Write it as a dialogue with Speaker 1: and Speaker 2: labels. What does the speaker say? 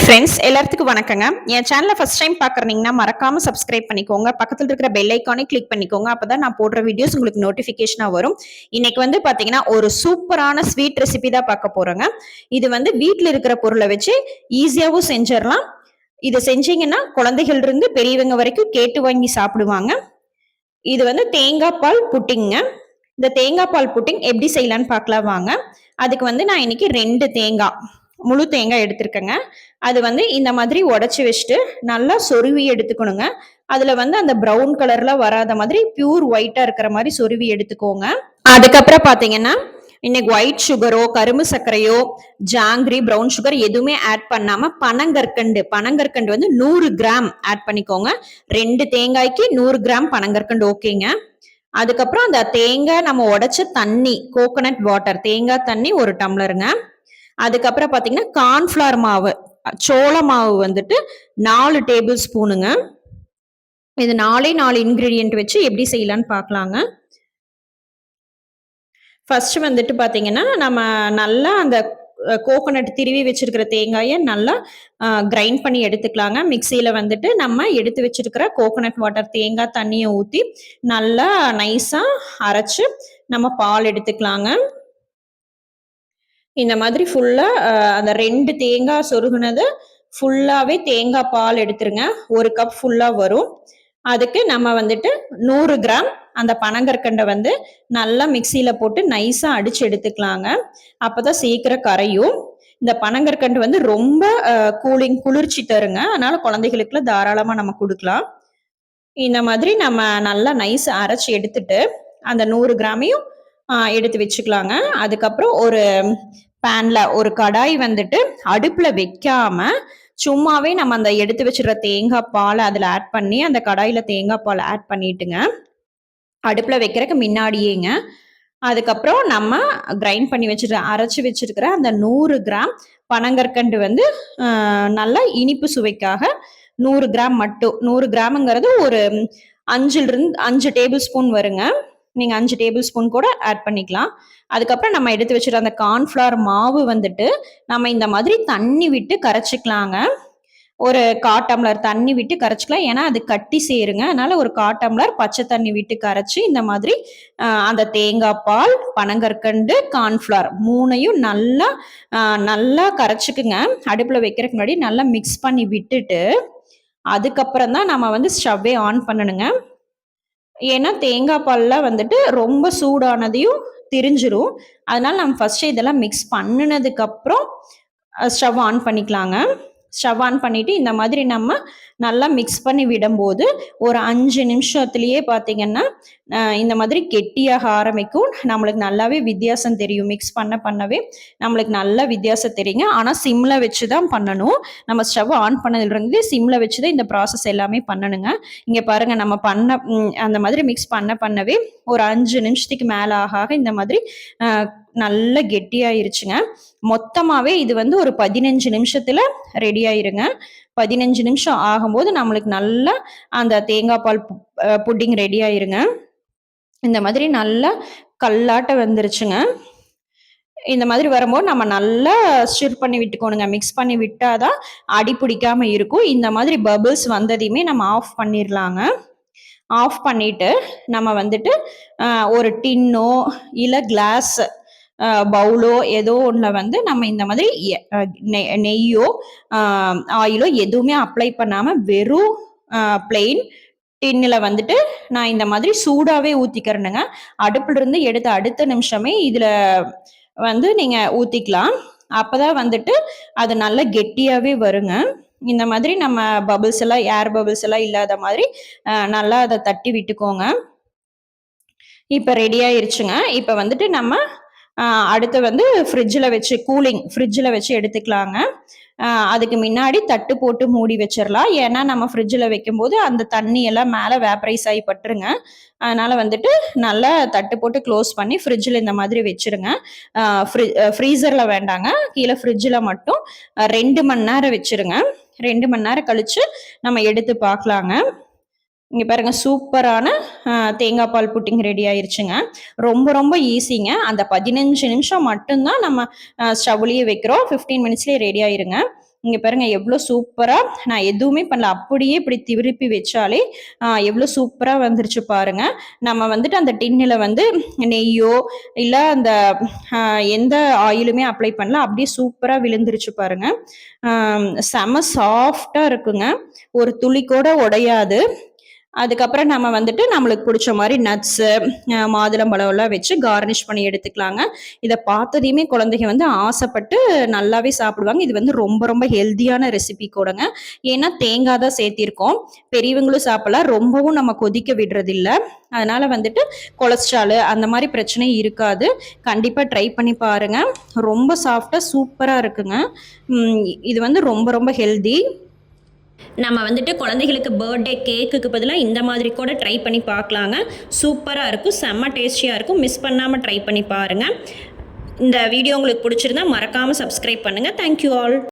Speaker 1: Friends, எல்லாத்துக்கும் வணக்கங்க. என் சேனலை ஃபர்ஸ்ட் டைம் பார்க்குறீங்கன்னா மறக்காம சப்ஸ்கிரைப் பண்ணிக்கோங்க. பக்கத்தில் இருக்கிற பெல் ஐக்கானை கிளிக் பண்ணிக்கோங்க. அப்பதான் நான் போடுற வீடியோஸ் உங்களுக்கு நோட்டிஃபிகேஷனா வரும். இன்னைக்கு வந்து பாத்தீங்கன்னா ஒரு சூப்பரான ஸ்வீட் ரெசிபி தான் பார்க்க போறோங்க. இது வந்து வீட்டில் இருக்கிற பொருளை வச்சு ஈஸியாவும் செஞ்சிடலாம். இதை செஞ்சீங்கன்னா குழந்தைகள் இருந்து பெரியவங்க வரைக்கும் கேட்டு வாங்கி சாப்பிடுவாங்க. இது வந்து தேங்காய் பால் புட்டிங்க. இந்த தேங்காய் பால் புட்டிங் எப்படி செய்யலான்னு பார்க்கலாம் வாங்க. அதுக்கு வந்து நான் இன்னைக்கு 2 தேங்காய், முழு தேங்காய் எடுத்திருக்கேங்க. அது வந்து இந்த மாதிரி உடைச்சு வச்சுட்டு நல்லா சொருவி எடுத்துக்கணுங்க. அதுல வந்து அந்த ப்ரௌன் கலர்ல வராத மாதிரி பியூர் ஒயிட்டா இருக்கிற மாதிரி சொருவி எடுத்துக்கோங்க. அதுக்கப்புறம் பாத்தீங்கன்னா இன்னைக்கு ஒயிட் சுகரோ கரும்பு சர்க்கரையோ ஜாங்கிரி ப்ரௌன் சுகர் எதுவுமே ஆட் பண்ணாம பனங்கற்கண்டு வந்து 100 கிராம் ஆட் பண்ணிக்கோங்க. 2 தேங்காய்க்கு 100 கிராம் பனங்கற்கண்டு ஓகேங்க. அதுக்கப்புறம் அந்த தேங்காய் நம்ம உடைச்ச தண்ணி, கோகோனட் வாட்டர், தேங்காய் தண்ணி 1 டம்ளருங்க. அதுக்கப்புறம் பாத்தீங்கன்னா கார்ன்ஃபிளவர் மாவு, சோள மாவு வந்துட்டு 4 டேபிள் ஸ்பூனுங்க. இது 4 இன்கிரீடியன்ட் வச்சு எப்படி செய்யலான்னு பார்க்கலாங்க. ஃபர்ஸ்ட் வந்துட்டு பாத்தீங்கன்னா நம்ம நல்லா அந்த கோகோனட் திருவி வச்சிருக்கிற தேங்காயை நல்லா கிரைண்ட் பண்ணி எடுத்துக்கலாங்க. மிக்சியில வந்துட்டு நம்ம எடுத்து வச்சிருக்கிற கோகோனட் வாட்டர் தேங்காய் தண்ணியை ஊற்றி நல்லா நைஸா அரைச்சு நம்ம பால் எடுத்துக்கலாங்க. இந்த மாதிரி ஃபுல்லா அந்த 2 தேங்காய் சொருகுனது ஃபுல்லாவே தேங்காய் பால் எடுத்துருங்க. 1 கப் ஃபுல்லா வரும். அதுக்கு நம்ம வந்துட்டு 100 கிராம் அந்த பனங்கற்கண்டை வந்து நல்லா மிக்சியில போட்டு நைஸா அடிச்சு எடுத்துக்கலாங்க. அப்பதான் சீக்கிரம் கரையும். இந்த பனங்கற்கண்டு வந்து ரொம்ப குளிர்ச்சி தருங்க. அதனால குழந்தைகளுக்குலாம் தாராளமா நம்ம கொடுக்கலாம். இந்த மாதிரி நம்ம நல்லா நைஸ் அரைச்சு எடுத்துட்டு அந்த 100 கிராமையும் எடுத்து வச்சுக்கலாங்க. அதுக்கப்புறம் ஒரு பேன்ல ஒரு கடாய் வந்துட்டு அடுப்புல வைக்காம சும்மாவே நம்ம அந்த எடுத்து வச்சிருக்க தேங்காய் பால் அதுல ஆட் பண்ணி அந்த கடாயில தேங்காய் பால் ஆட் பண்ணிட்டுங்க அடுப்புல வைக்கிறதுக்கு முன்னாடியேங்க. அதுக்கப்புறம் நம்ம கிரைண்ட் பண்ணி அரைச்சு வச்சிருக்கிற அந்த 100 கிராம் பனங்கற்கண்டு வந்து நல்லா இனிப்பு சுவைக்காக 100 கிராம் மட்டும், 100 கிராமுங்கிறது ஒரு 5 டேபிள் ஸ்பூன் வருங்க. நீங்க 5 டேபிள் ஸ்பூன் கூட ஆட் பண்ணிக்கலாம். அதுக்கப்புறம் நம்ம எடுத்து வச்சுட்டு அந்த கார்ன்ஃபிளவர் மாவு வந்துட்டு நம்ம இந்த மாதிரி தண்ணி விட்டு கரைச்சிக்கலாங்க. ஒரு 1/4 டம்ளர் தண்ணி விட்டு கரைச்சிக்கலாம். ஏன்னா அது கட்டி சேருங்க. அதனால ஒரு 1/4 டம்ளர் பச்சை தண்ணி விட்டு கரைச்சி இந்த மாதிரி அந்த தேங்காய் பால், பனங்கற்கண்டு, கார்ன்ஃபிளவர் 3யும் நல்லா கரைச்சிக்குங்க. அடுப்புல வைக்கிறதுக்கு முன்னாடி நல்லா மிக்ஸ் பண்ணி விட்டுட்டு அதுக்கப்புறம் தான் நம்ம வந்து ஸ்டவ்வே ஆன் பண்ணணுங்க. ஏன்னா தேங்காய் பால்லாம் வந்துட்டு ரொம்ப சூடானதையும் திரிஞ்சிரும். அதனால நம்ம ஃபர்ஸ்ட் இதெல்லாம் மிக்ஸ் பண்ணினதுக்கு அப்புறம் ஸ்டவ் ஆன் பண்ணிக்கலாங்க. ஸ்டவ் ஆன் பண்ணிட்டு இந்த மாதிரி நம்ம நல்லா மிக்ஸ் பண்ணி விடும்போது ஒரு 5 நிமிஷத்துலயே பாத்தீங்கன்னா இந்த மாதிரி கெட்டியாக ஆரம்பிக்கும். நம்மளுக்கு நல்லாவே வித்தியாசம் தெரியும். மிக்ஸ் பண்ணவே நம்மளுக்கு நல்ல வித்தியாசம் தெரியுங்க. ஆனா சிம்ல வச்சுதான் பண்ணணும். நம்ம ஸ்டவ் ஆன் பண்ணதுல இருந்து சிம்ல வச்சுதான் இந்த ப்ராசஸ் எல்லாமே பண்ணணுங்க. இங்க பாருங்க, நம்ம அந்த மாதிரி மிக்ஸ் பண்ணவே ஒரு 5 நிமிஷத்துக்கு மேல ஆக இந்த மாதிரி நல்ல கெட்டியாயிருச்சுங்க. மொத்தமாவே இது வந்து ஒரு 15 நிமிஷத்துல ரெடி ஆயிருங்க. 15 நிமிஷம் ஆகும்போது நம்மளுக்கு நல்லா அந்த தேங்காய் பால் புட்டிங் ரெடி ஆயிருங்க. இந்த மாதிரி நல்லா கல்லாட்ட வந்துருச்சுங்க. இந்த மாதிரி வரும்போது நம்ம நல்லா ஸ்டிர் பண்ணி விட்டுக்கோணுங்க. மிக்ஸ் பண்ணி விட்டாதான் அடி பிடிக்காம இருக்கும். இந்த மாதிரி பபிள்ஸ் வந்ததையுமே நம்ம ஆஃப் பண்ணிடலாங்க. ஆஃப் பண்ணிட்டு நம்ம வந்துட்டு ஒரு டின்னோ இல்ல கிளாஸ் பவுலோ ஏதோ ஒன்றுல வந்து நம்ம இந்த மாதிரி நெய்யோ ஆயிலோ எதுவுமே அப்ளை பண்ணாம வெறும் பிளெயின் டின்னில் வந்துட்டு நான் இந்த மாதிரி சூடாவே ஊத்திக்கிறேனுங்க. அடுப்புல இருந்து எடுத்த அடுத்த நிமிஷமே இதுல வந்து நீங்க ஊத்திக்கலாம். அப்பதான் வந்துட்டு அது நல்லா கெட்டியாவே வருங்க. இந்த மாதிரி நம்ம பபிள்ஸ் எல்லாம், ஏர் பபிள்ஸ் எல்லாம் இல்லாத மாதிரி நல்லா அதை தட்டி விட்டுக்கோங்க. இப்ப ரெடி ஆயிருச்சுங்க. இப்ப வந்துட்டு நம்ம அடுத்து வந்து ஃப்ரிட்ஜில் வச்சு எடுத்துக்கலாங்க. அதுக்கு முன்னாடி தட்டு போட்டு மூடி வச்சிடலாம். ஏன்னா நம்ம ஃப்ரிட்ஜில் வைக்கும்போது அந்த தண்ணி எல்லாம் மேலே வேப்பரைஸ் ஆகி பட்டுருங்க. அதனால வந்துட்டு நல்லா தட்டு போட்டு க்ளோஸ் பண்ணி ஃப்ரிட்ஜில் இந்த மாதிரி வச்சிருங்க. ஃப்ரீசரில் வேண்டாங்க, கீழே ஃப்ரிட்ஜில் மட்டும் 2 மணி நேரம் வச்சிருங்க. 2 மணி நேரம் கழிச்சு நம்ம எடுத்து பார்க்கலாங்க. இங்க பாருங்க, சூப்பரான தேங்காய் பால் புட்டிங் ரெடி ஆயிருச்சுங்க. ரொம்ப ஈஸிங்க. அந்த 15 நிமிஷம் மட்டும்தான் நம்ம ஸ்டவ்லயே வைக்கிறோம். 15 மினிட்ஸ்லயே ரெடி ஆயிருங்க. இங்கே பாருங்கள் எவ்வளோ சூப்பராக, நான் எதுவுமே பண்ணல, அப்படியே இப்படி திருப்பி வச்சாலே எவ்வளோ சூப்பராக வந்துருச்சு பாருங்கள். நம்ம வந்துட்டு அந்த டின்னில் வந்து நெய்யோ இல்லை அந்த எந்த ஆயிலுமே அப்ளை பண்ணல, அப்படியே சூப்பராக விழுந்துருச்சு பாருங்கள். செம சாஃப்டாக இருக்குங்க, ஒரு துளி கூட உடையாது. அதுக்கப்புறம் நம்ம வந்துட்டு நம்மளுக்கு பிடிச்ச மாதிரி நட்ஸு, மாதுளம்பழம்லாம் வச்சு கார்னிஷ் பண்ணி எடுத்துக்கலாங்க. இதை பார்த்ததையுமே குழந்தைங்க வந்து ஆசைப்பட்டு நல்லாவே சாப்பிடுவாங்க. இது வந்து ரொம்ப ரொம்ப ஹெல்த்தியான ரெசிபி கூடங்க. ஏன்னா தேங்காய் தான் சேர்த்திருக்கோம், பெரியவங்களும் சாப்பிடலாம், ரொம்பவும் நம்ம கொதிக்க விடுறதில்ல. அதனால வந்துட்டு கொலஸ்ட்ரால் அந்த மாதிரி பிரச்சனை இருக்காது. கண்டிப்பாக ட்ரை பண்ணி பாருங்க. ரொம்ப சாஃப்டாக சூப்பராக இருக்குங்க. இது வந்து ரொம்ப ரொம்ப ஹெல்தி. நம்ம வந்துட்டு குழந்தைகளுக்கு பர்த்டே கேக்குக்கு பதிலாக இந்த மாதிரி கூட ட்ரை பண்ணி பார்க்கலாங்க. சூப்பராக இருக்கும், செம்ம டேஸ்டியாக இருக்கும். மிஸ் பண்ணாமல் ட்ரை பண்ணி பாருங்கள். இந்த வீடியோ உங்களுக்கு பிடிச்சிருந்தா மறக்காமல் சப்ஸ்கிரைப் பண்ணுங்கள். Thank you all.